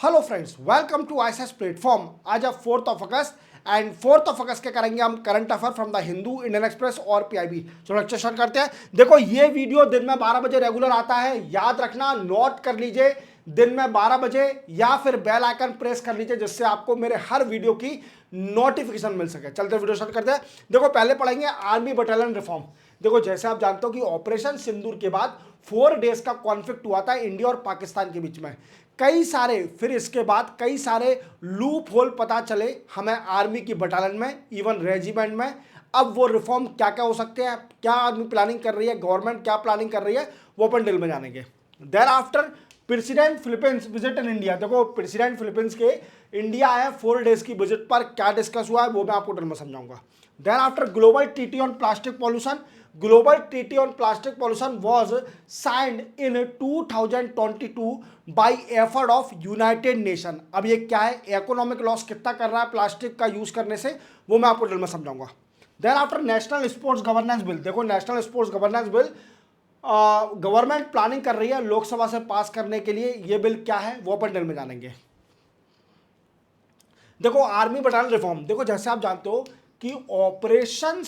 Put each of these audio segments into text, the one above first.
Hello friends, welcome to ISS platform. आज अब 4th of August and 4th of August के करेंगे हम current affair from the Hindu, Indian express और PIB. चलो लेक्चर स्टार्ट करते हैं। देखो, ये वीडियो दिन में 12 बजे रेगुलर आता है, याद रखना, नोट कर लीजिए। दिन में 12 बजे या फिर बेल आइकन प्रेस कर लीजिए जिससे आपको मेरे हर वीडियो की नोटिफिकेशन मिल सके। चलते वीडियो स्टार्ट करते हैं। देखो, पहले पढ़ेंगे आर्मी बटालियन रिफॉर्म। देखो, जैसे आप जानते हो कि ऑपरेशन सिंदूर के बाद 4 डेज का कॉन्फ्लिक्ट हुआ था इंडिया और पाकिस्तान के बीच में। कई सारे फिर इसके बाद कई सारे लूप होल पता चले हमें आर्मी की बटालियन में, इवन रेजिमेंट में। अब वो रिफॉर्म क्या क्या हो सकते हैं, क्या आर्मी प्लानिंग कर रही है, गवर्नमेंट क्या प्लानिंग कर रही है, वो अपन डिटेल में जानेंगे। There after president Philippines visit in India. देखो, प्रेसिडेंट फिलीपींस के इंडिया आए 4 डेज की विजिट पर, क्या डिस्कस हुआ है वो मैं आपको डिटेल में समझाऊंगा। There after global treaty on plastic pollution. Global treaty on plastic pollution was signed in 2022 by effort of United nation. अब ये क्या है, इकोनॉमिक लॉस कितना कर रहा है प्लास्टिक का यूज करने से, वो मैं आपको डिटेल में समझाऊंगा। Then after national sports governance bill. देखो, national sports governance bill government planning कर रही है लोकसभा से पास करने के लिए। ये बिल क्या है वो अपन डिटेल में जानेंगे। देखो, आर्मी बटालियन रिफॉर्म। देखो, जैसे आप जानते हो कि ऑपरेशन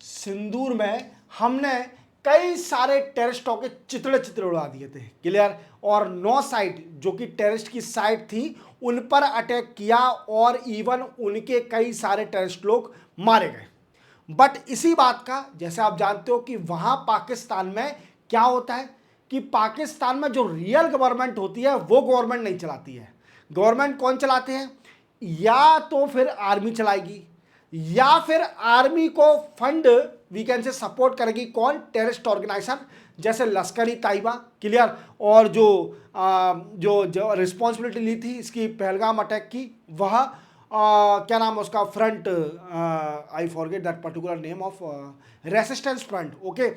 सिंदूर में हमने कई सारे टेररिस्टों के चितड़े चितड़े उड़ा दिए थे, क्लियर। और 9 साइट जो कि टेररिस्ट की साइट थी उन पर अटैक किया और इवन उनके कई सारे टेररिस्ट लोग मारे गए। बट इसी बात का, जैसे आप जानते हो कि वहां पाकिस्तान में क्या होता है कि पाकिस्तान में जो रियल गवर्नमेंट होती है वो गवर्नमेंट नहीं चलाती है। गवर्नमेंट कौन चलाते हैं? या तो फिर आर्मी चलाएगी या फिर आर्मी को फंड वीकेंड से सपोर्ट करेगी कौन? टेररिस्ट ऑर्गेनाइजेशन जैसे लश्कर-ई तैयबा, क्लियर। और जो रिस्पॉन्सिबिलिटी ली थी इसकी पहलगाम अटैक की, वह क्या नाम है उसका, front, I forget that particular name of, resistance front, okay.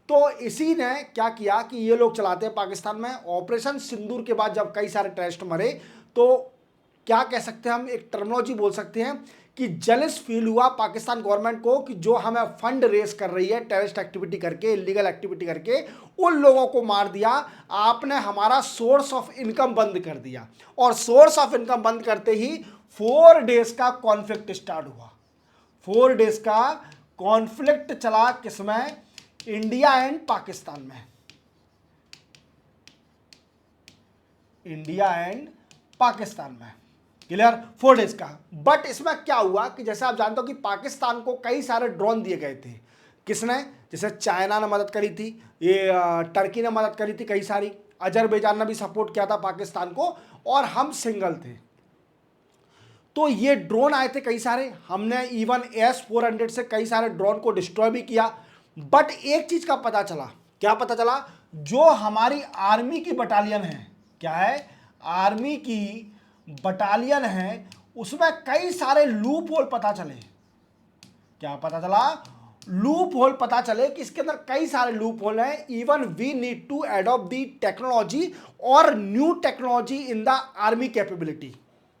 तो इसी ने क्या किया कि ये लोग चलाते हैं पाकिस्तान में। ऑपरेशन सिंदूर के बाद जब कई सारे टेररिस्ट मरे तो क्या कह सकते हैं हम, एक टर्मिनोलॉजी बोल सकते हैं कि जेलस फील हुआ पाकिस्तान गवर्नमेंट को कि जो हमें फंड रेस कर रही है टेररिस्ट एक्टिविटी करके, इलीगल एक्टिविटी करके, उन लोगों को मार दिया। आपने हमारा सोर्स ऑफ इनकम बंद कर दिया। और सोर्स ऑफ इनकम बंद करते ही 4 डेज का कॉन्फ्लिक्ट स्टार्ट हुआ। 4 डेज का कॉन्फ्लिक्ट चला किसमें? इंडिया एंड पाकिस्तान में। इंडिया एंड पाकिस्तान में, क्लियर। 4 डेज का। बट इसमें क्या हुआ कि जैसे आप जानते हो कि पाकिस्तान को कई सारे ड्रोन दिए गए थे। किसने? जैसे चाइना ने मदद करी थी, ये टर्की ने मदद करी थी, कई सारी, अजरबैजान ने भी सपोर्ट किया था पाकिस्तान को, और हम सिंगल थे। तो ये ड्रोन आए थे कई सारे, हमने इवन S-400 से कई सारे ड्रोन को डिस्ट्रॉय भी किया। बट एक चीज का पता चला, क्या पता चला? जो हमारी आर्मी की बटालियन है, क्या है, आर्मी की बटालियन है, उसमें कई सारे लूप होल पता चले। क्या पता चला? लूप होल पता चले कि इसके अंदर कई सारे लूप होल हैं। Even we need to adopt the technology और new technology in the army capability,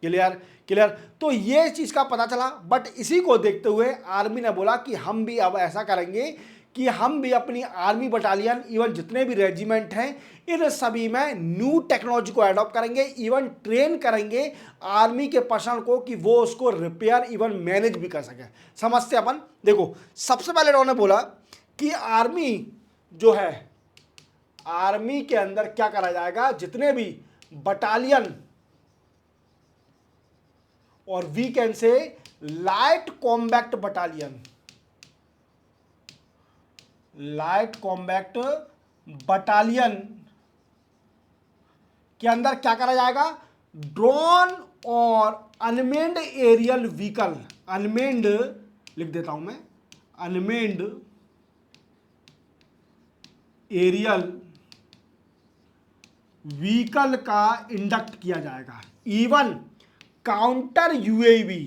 clear clear. तो ये चीज का पता चला। बट इसी को देखते हुए आर्मी ने बोला कि हम भी अब ऐसा करेंगे कि हम भी अपनी आर्मी बटालियन, इवन जितने भी रेजिमेंट हैं, इन सभी में न्यू टेक्नोलॉजी को अडॉप्ट करेंगे, इवन ट्रेन करेंगे आर्मी के पर्सन को कि वो उसको रिपेयर इवन मैनेज भी कर सके। समझते अपन। देखो, सबसे पहले उन्होंने बोला कि आर्मी जो है, आर्मी के अंदर क्या करा जाएगा, जितने भी बटालियन और we can say light combat battalion, light combat battalion के अंदर क्या करा जाएगा? ड्रोन और अनमेन्ड एरियल व्हीकल, अनमेन्ड लिख देता हूं मैं, अनमेन्ड एरियल व्हीकल का इंडक्ट किया जाएगा। Even counter UAV,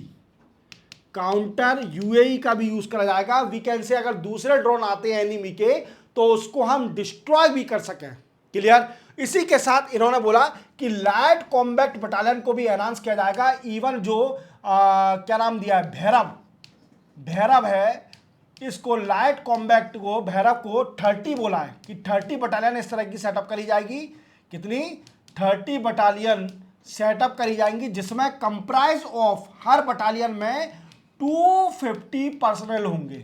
counter UAE का भी यूज करा जाएगा। वी कैन से अगर दूसरे ड्रोन आते हैं एनिमी के तो उसको हम डिस्ट्रॉय भी कर सकें, क्लियर। इसी के साथ इन्होंने बोला कि लाइट कॉम्बैक्ट बटालियन को भी एनहांस किया जाएगा। इवन जो क्या नाम दिया है, भैरव, भैरव है, इसको लाइट कॉम्बैक्ट को भैरव को 30 बोला है कि 30 बटालियन इस तरह की सेटअप करी जाएगी। कितनी? 30 बटालियन सेटअप करी जाएंगी, जिसमें कंप्राइज ऑफ हर बटालियन में 250 पर्सनल होंगे।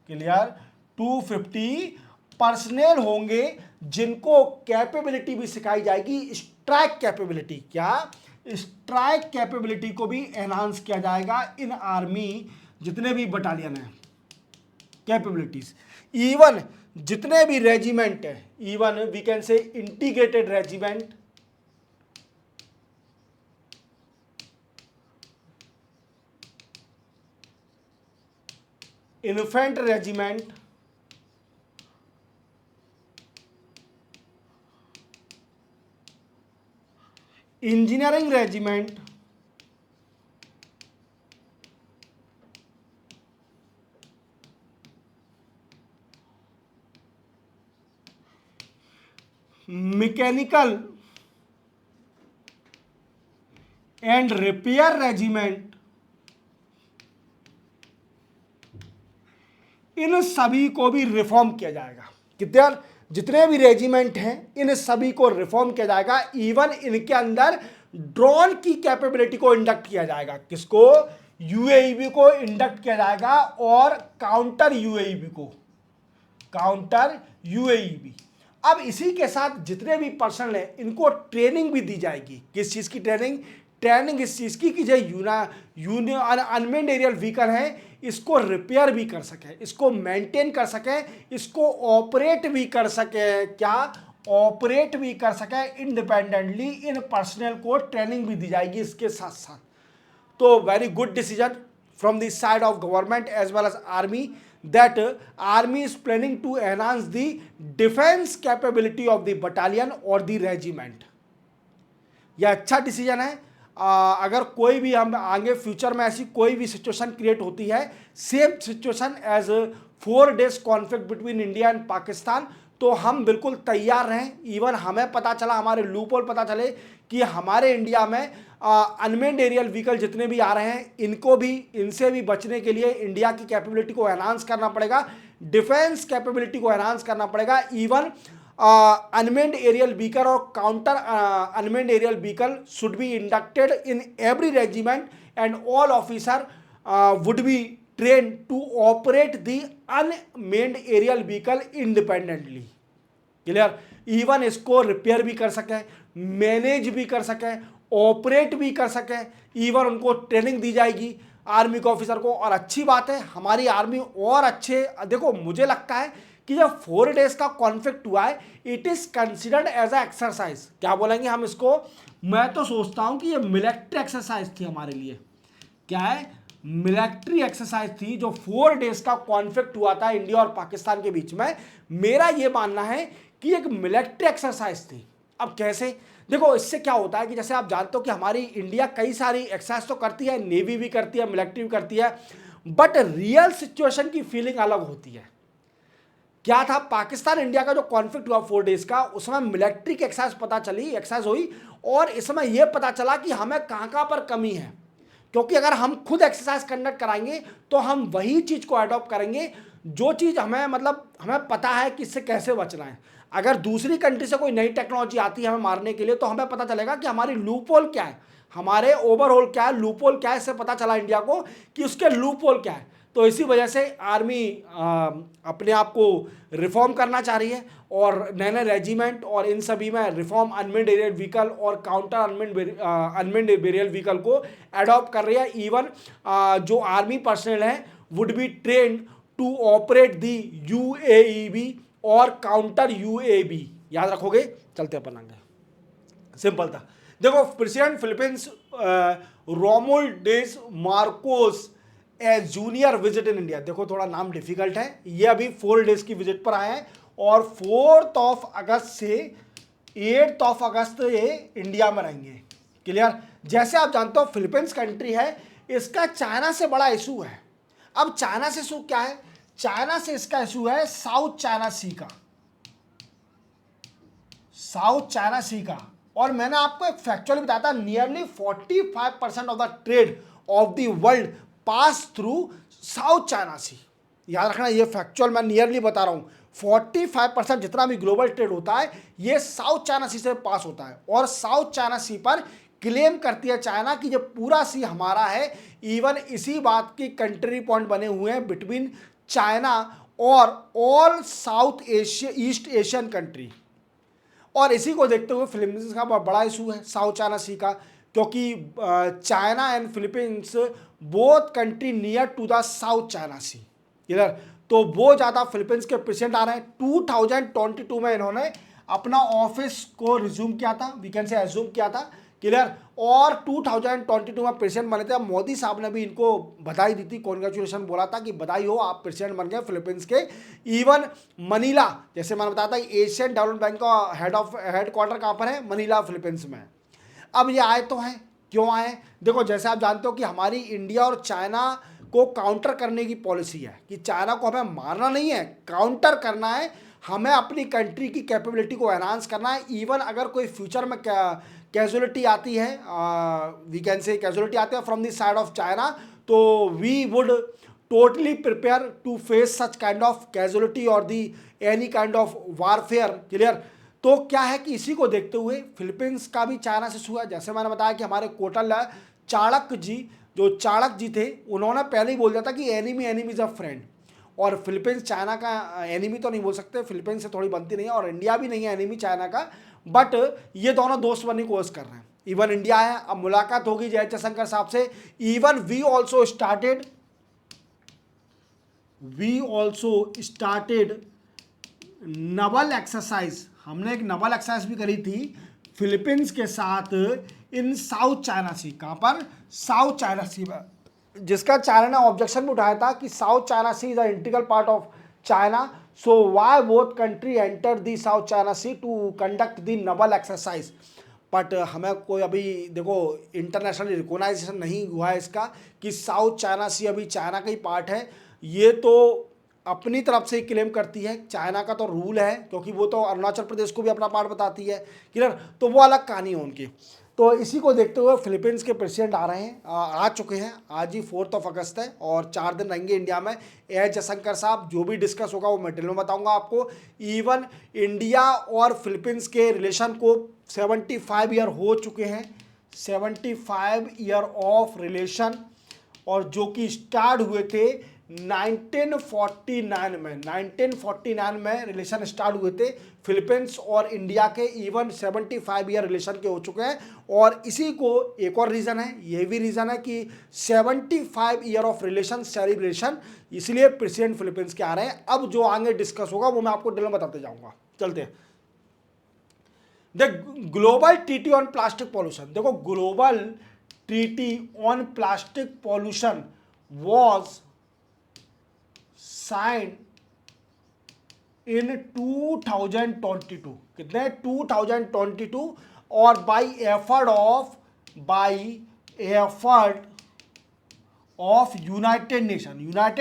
क्लियर? 250 पर्सनल होंगे जिनको कैपेबिलिटी भी सिखाई जाएगी, स्ट्राइक कैपेबिलिटी। क्या? स्ट्राइक कैपेबिलिटी को भी एनहांस किया जाएगा इन आर्मी जितने भी बटालियन हैं, कैपेबिलिटीज। इवन जितने भी रेजिमेंट है, even we can say integrated regiment, infantry regiment, engineering regiment, mechanical and repair regiment, इन सभी को भी रिफॉर्म किया जाएगा। कितने? जितने भी रेजिमेंट हैं इन सभी को रिफॉर्म किया जाएगा। इवन इनके अंदर ड्रोन की कैपेबिलिटी को इंडक्ट किया जाएगा। किसको? यूएवी को इंडक्ट किया जाएगा, और काउंटर यूएवी को, काउंटर यूएवी। अब इसी के साथ जितने भी पर्सन हैं इनको ट्रेनिंग भी दी जाएगी। किस चीज की ट्रेनिंग? ट्रेनिंग इस चीज की कि जो अनमेन्ड एरियल व्हीकल है इसको रिपेयर भी कर सके, इसको मेंटेन कर सके, इसको ऑपरेट भी कर सके। क्या? ऑपरेट भी कर सके इंडिपेंडेंटली। इन पर्सनल को ट्रेनिंग भी दी जाएगी इसके साथ साथ। तो very good decision from the side of government as well as army, that army is planning to enhance the defense capability of the battalion or the regiment. यह अच्छा डिसीजन है। अगर कोई भी हम आगे फ्यूचर में ऐसी कोई भी सिचुएशन क्रिएट होती है, same situation as 4 days conflict between India and Pakistan, तो हम बिल्कुल तैयार रहें। इवन हमें पता चला, हमारे लूपहोल पता चले कि हमारे इंडिया में अनमेन्ड एरियल व्हीकल जितने भी आ रहे हैं इनको भी, इनसे भी बचने के लिए इंडिया की कैपेबिलिटी को एनहांस करना पड़ेगा, डिफेंस कैपेबिलिटी को एनहांस करना पड़ेगा। इवन अनमेन्ड एरियल व्हीकल और counter unmanned aerial vehicle should be inducted in every regiment and all officer would be train to operate the unmanned aerial vehicle independently. Clear? Even इसको repair भी कर सके, manage भी कर सके, operate भी कर सके। इवन उनको ट्रेनिंग दी जाएगी आर्मी के ऑफिसर को। और अच्छी बात है, हमारी आर्मी और अच्छे, देखो मुझे लगता है कि जब 4 days का कॉन्फ्लिक्ट हुआ है, it is considered as a exercise. क्या बोलेंगे हम इसको? मैं तो सोचता हूं कि ये मिलिट्री एक्सरसाइज थी हमारे लिए। क्या है? मिलिट्री एक्सरसाइज थी। जो 4 days का कॉन्फ्लिक्ट हुआ था इंडिया और पाकिस्तान के बीच में, मेरा यह मानना है कि एक मिलिट्री एक्सरसाइज थी। अब कैसे? देखो इससे क्या होता है कि जैसे आप जानते हो कि हमारी इंडिया कई सारी एक्सरसाइज तो करती है, नेवी भी करती है, मिलिट्री भी करती है, बट रियल सिचुएशन की फीलिंग अलग होती है। क्या था? पाकिस्तान इंडिया का जो कॉन्फ्लिक्ट हुआ 4 days का, उसमें मिलिट्री की एक्सरसाइज पता चली, एक्सरसाइज हुई, और इसमें यह पता चला कि हमें कहां कहां पर कमी है। क्योंकि अगर हम खुद एक्सरसाइज कंडक्ट कराएंगे तो हम वही चीज को अडॉप्ट करेंगे जो चीज हमें, मतलब हमें पता है कि इससे कैसे बचना है। अगर दूसरी कंट्री से कोई नई टेक्नोलॉजी आती है हमें मारने के लिए, तो हमें पता चलेगा कि हमारी लूपहोल क्या है, हमारे ओवरऑल क्या है, लूपहोल क्या है। इससे पता चला इंडिया को कि उसके लूपहोल क्या है। तो इसी वजह से आर्मी अपने आप को रिफॉर्म करना चाह रही है, और नए नए रेजिमेंट और इन सभी में रिफॉर्म अनमेन्ड एरियल व्हीकल और काउंटर अनमेन्ड एरियल व्हीकल को अडॉप्ट कर रही है। इवन जो आर्मी पर्सनल हैं would be trained to operate the UAV और काउंटर यूएवी। याद रखोगे? चलते अपन आगे। सिंपल था। देखो president Philippines Romualdez Marcos as junior visit in India. देखो थोड़ा नाम डिफिकल्ट है, ये अभी 4 days की विजिट पर आए हैं, और 4 अगस्त से 8 अगस्त ये इंडिया में रहेंगे। क्लियर? जैसे आप जानते हो फिलीपींस कंट्री है, इसका चाइना से बड़ा इशू है। अब चाइना से इशू क्या है? चाइना से इसका इशू है साउथ चाइना सी का, साउथ चाइना सी का। और मैंने आपको एक फैक्चुअली बताया था, nearly 45% of the trade of the world pass through South China Sea. याद रखना, ये फैक्चुअल मैं नियरली बता रहा हूँ। 45% जितना भी ग्लोबल ट्रेड होता है ये साउथ चाइना सी से पास होता है, और साउथ चाइना सी पर क्लेम करती है चाइना कि जब पूरा सी हमारा है। इवन इसी बात की कंट्री पॉइंट बने हुए हैं बिटवीन चाइना और all south Asia east Asian country. और इसी को देखते हुए फिलीपींस का बड़ा इशू है साउथ चाइना सी का, क्योंकि China and Philippines both country near to the South China Sea इधर। तो वो ज़्यादा फिलीपींस के प्रेसिडेंट आ रहे हैं। 2022 में इन्होंने अपना ऑफिस को रिज्यूम किया था, वी कैन से एज्यूम किया था, क्लियर। और 2022 में प्रेसिडेंट बने थे। मोदी साहब ने भी इनको बधाई दी थी, कॉन्ग्रेचुलेशन बोला था कि बधाई हो, आप प्रेसिडेंट बन गए फिलीपींस के। इवन मनीला, जैसे मैंने बताया था, एशियन डेवलपमेंट बैंक का हेडक्वार्टर कहाँ पर है? मनीला, फिलीपींस में। अब ये आए तो हैं, क्यों आए? देखो, जैसे आप जानते हो कि हमारी इंडिया और चाइना को काउंटर करने की पॉलिसी है कि चाइना को हमें मारना नहीं है, काउंटर करना है, हमें अपनी कंट्री की कैपेबिलिटी को एनहांस करना है। इवन अगर कोई फ्यूचर में कैजुअलिटी आती है, वी कैन से कैजुअलिटी आती है from the side of China, तो we would totally prepare to face such kind of casualty और the any kind of warfare, clear. तो क्या है कि इसी को देखते हुए फिलीपींस का भी चाइना से हुआ। जैसे मैंने बताया कि हमारे कोटल चाणक्य जी, जो चाणक्य जी थे, उन्होंने पहले ही बोल दिया था कि enemy enemy is a friend. और फिलीपींस चाइना का एनिमी तो नहीं बोल सकते, फिलीपींस से थोड़ी बनती नहीं है, और इंडिया भी नहीं है एनिमी चाइना का, बट ये दोनों दोस्त बनने की कोशिश कर रहे हैं। इवन इंडिया है, अब मुलाकात होगी जय जयशंकर साहब से। Even we also started naval exercise, हमने एक नवल एक्सरसाइज भी करी थी फिलीपींस के साथ इन साउथ चाइना सी। कहां पर? साउथ चाइना सी में, जिसका चाइना ने ऑब्जेक्शन भी उठाया था कि South China Sea is a integral part of China, so why both country enter the South China Sea to conduct the naval exercise. But हमें कोई अभी देखो इंटरनेशनल रिकॉग्नाइजेशन नहीं हुआ है इसका कि साउथ चाइना सी अभी चाइना का ही पार्ट है। ये तो अपनी तरफ से क्लेम करती है, चाइना का तो रूल है, क्योंकि वो तो अरुणाचल प्रदेश को भी अपना पार्ट बताती है, क्लियर। तो वो अलग कहानी है उनकी। तो इसी को देखते हुए फिलीपींस के प्रेसिडेंट आ रहे हैं, आ चुके हैं। आज ही 4 अगस्त है और 4 दिन रहेंगे इंडिया में। एस जयशंकर साहब, जो भी डिस्कस होगा वो मैं डिटेल में बताऊंगा आपको। इवन इंडिया और फिलीपींस के रिलेशन को 75 ईयर हो चुके हैं, 75 ईयर ऑफ रिलेशन, और जो कि स्टार्ट हुए थे 1949 में रिलेशन स्टार्ट हुए थे फिलीपींस और इंडिया के। इवन 75 ईयर रिलेशन के हो चुके हैं। और इसी को एक और रीज़न है, ये भी रीज़न है कि 75 ईयर ऑफ रिलेशन सेलिब्रेशन, इसलिए प्रेसिडेंट फिलीपींस के आ रहे हैं। अब जो आगे डिस्कस होगा वो मैं आपको डिटेल में बताते जाऊंगा। चलते हैं। The global treaty on plastic pollution, देखो global treaty on plastic pollution was sign in 2022, कितने? 2022, और by effort of United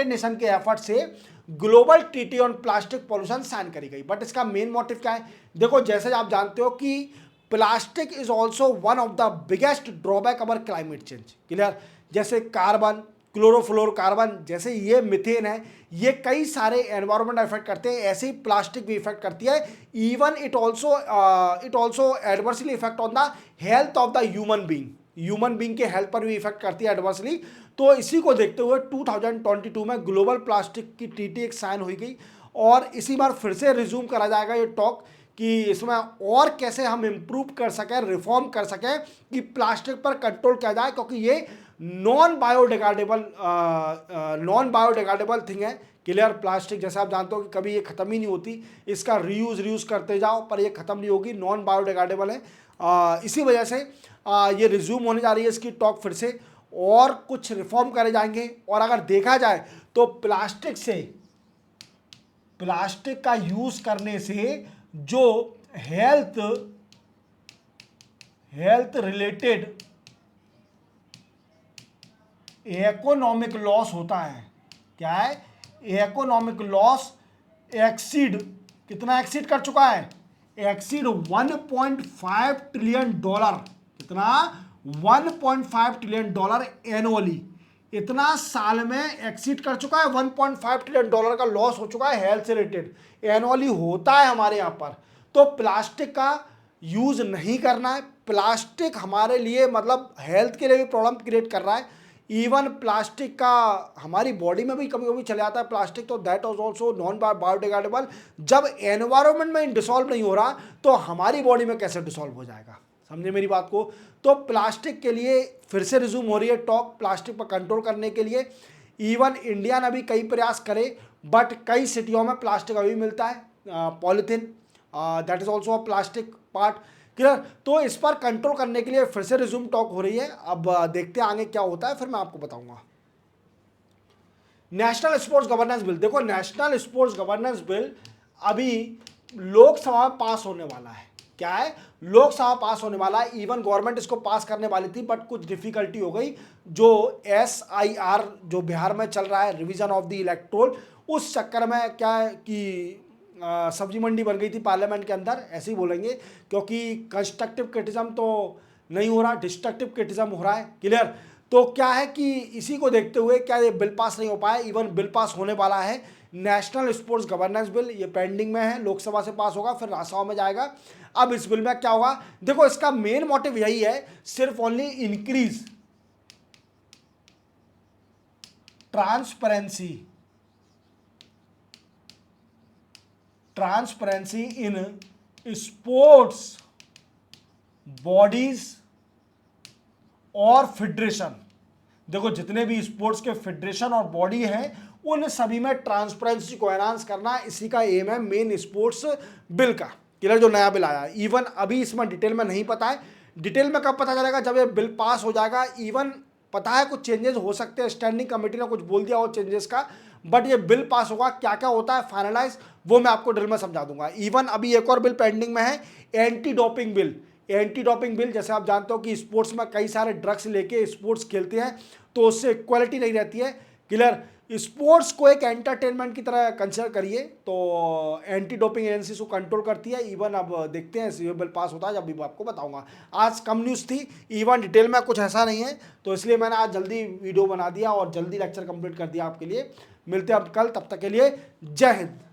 Nation के एफर्ट से global treaty on plastic pollution sign करी गई। बट इसका मेन मोटिव क्या है? देखो, जैसे आप जानते हो कि plastic is also one of the biggest drawback our climate change, clear. जैसे कार्बन, क्लोरोफ्लोरोकार्बन, जैसे ये मिथेन है, ये कई सारे एनवायरमेंट इफेक्ट करते हैं, ऐसे ही प्लास्टिक भी इफेक्ट करती है। Even it also adversely effect on the health of the human being के हेल्थ पर भी इफेक्ट करती है एडवर्सली। तो इसी को देखते हुए 2022 में ग्लोबल प्लास्टिक की ट्रीटी एक साइन हुई गई, और इसी बार फिर से रिज्यूम करा जाएगा ये टॉक कि इसमें और कैसे हम इम्प्रूव कर सकें, रिफॉर्म कर सकें कि प्लास्टिक पर कंट्रोल किया जाए, क्योंकि ये नॉन बायोडिग्रेडेबल थिंग है, क्लियर। प्लास्टिक जैसे आप जानते हो कि कभी ये ख़त्म ही नहीं होती, इसका रीयूज़ करते जाओ पर ये ख़त्म नहीं होगी, नॉन बायोडिग्रेडेबल है। इसी वजह से ये रिज्यूम होने जा रही है इसकी टॉक फिर से, और कुछ रिफॉर्म करे जाएंगे। और अगर देखा जाए तो प्लास्टिक का यूज़ करने से जो हेल्थ रिलेटेड इकोनॉमिक लॉस होता है, क्या है? इकोनॉमिक लॉस एक्सीड, कितना एक्सीड कर चुका है? एक्सीड 1.5 ट्रिलियन डॉलर, कितना? 1.5 ट्रिलियन डॉलर एनुअली। इतना साल में एक्सीड कर चुका है, 1.5 ट्रिलियन डॉलर का लॉस हो चुका है हेल्थ से रिलेटेड, एनुअली होता है हमारे यहाँ पर। तो प्लास्टिक का यूज नहीं करना है। प्लास्टिक हमारे लिए मतलब हेल्थ के लिए भी प्रॉब्लम क्रिएट कर रहा है। इवन प्लास्टिक का हमारी बॉडी में भी कभी कभी चले जाता है प्लास्टिक, तो that is also non biodegradable. जब एनवायरमेंट में डिसॉल्व नहीं हो रहा तो हमारी बॉडी में कैसे डिसॉल्व हो जाएगा, समझे मेरी बात को। तो प्लास्टिक के लिए फिर से रिज्यूम हो रही है टॉक, प्लास्टिक पर कंट्रोल करने के लिए। इवन इंडिया ने भी कई प्रयास करे, बट कई सिटियों में प्लास्टिक अभी मिलता है, polythene, that is also a plastic part. Clear. तो इस पर कंट्रोल करने के लिए फिर से रिज्यूम टॉक हो रही है। अब देखते हैं आगे क्या होता है, फिर मैं आपको बताऊंगा। नेशनल स्पोर्ट्स गवर्नेंस बिल, देखो नेशनल स्पोर्ट्स गवर्नेंस बिल अभी लोकसभा में पास होने वाला है। क्या है, लोकसभा पास होने वाला है। इवन गवर्नमेंट इसको पास करने वाली थी, बट कुछ डिफिकल्टी हो गई। जो SIR जो बिहार में चल रहा है, रिवीजन ऑफ द इलेक्टोरल, उस चक्कर में क्या है कि सब्जी मंडी बन गई थी पार्लियामेंट के अंदर, ऐसे ही बोलेंगे, क्योंकि कंस्ट्रक्टिव क्रिटिसिज्म तो नहीं हो रहा, डिस्ट्रक्टिव क्रिटिसिज्म हो रहा है। क्लियर। तो क्या है कि इसी को देखते हुए क्या ये बिल पास नहीं हो पाया। इवन बिल पास होने वाला है, नेशनल स्पोर्ट्स गवर्नेंस बिल, ये पेंडिंग में है, लोकसभा से पास होगा, फिर राज्यसभा में जाएगा। अब इस बिल में क्या होगा, देखो इसका मेन मोटिव यही है, सिर्फ only increase transparency in sports bodies और फेडरेशन। देखो जितने भी स्पोर्ट्स के फेडरेशन और बॉडी हैं, उन सभी में ट्रांसपेरेंसी को एनहांस करना, इसी का एम है मेन स्पोर्ट्स बिल का। क्लियर, जो नया बिल आया। इवन अभी इसमें डिटेल में नहीं पता है, डिटेल में कब पता चलेगा, जब ये बिल पास हो जाएगा। इवन पता है कुछ चेंजेस हो सकते हैं, स्टैंडिंग कमेटी ने कुछ बोल दिया हो चेंजेस का, बट ये बिल पास होगा, क्या क्या होता है फाइनलाइज, वो मैं आपको डिटेल में समझा दूंगा। इवन अभी एक और बिल पेंडिंग में है, anti doping bill. Anti doping bill, जैसे आप जानते हो कि स्पोर्ट्स में कई सारे ड्रग्स लेके स्पोर्ट्स खेलते हैं, तो उससे इक्वालिटी नहीं रहती है। क्लियर। स्पोर्ट्स को एक एंटरटेनमेंट की तरह कंसिडर करिए, तो एंटी डोपिंग एजेंसी को कंट्रोल करती है। इवन अब देखते हैं ये बिल पास होता है, जब भी आपको बताऊंगा। आज कम न्यूज़ थी, इवन डिटेल में कुछ ऐसा नहीं है, तो इसलिए मैंने आज जल्दी वीडियो बना दिया और जल्दी लेक्चर कंप्लीट कर दिया आपके लिए। मिलते हैं अब कल, तब तक के लिए जय हिंद।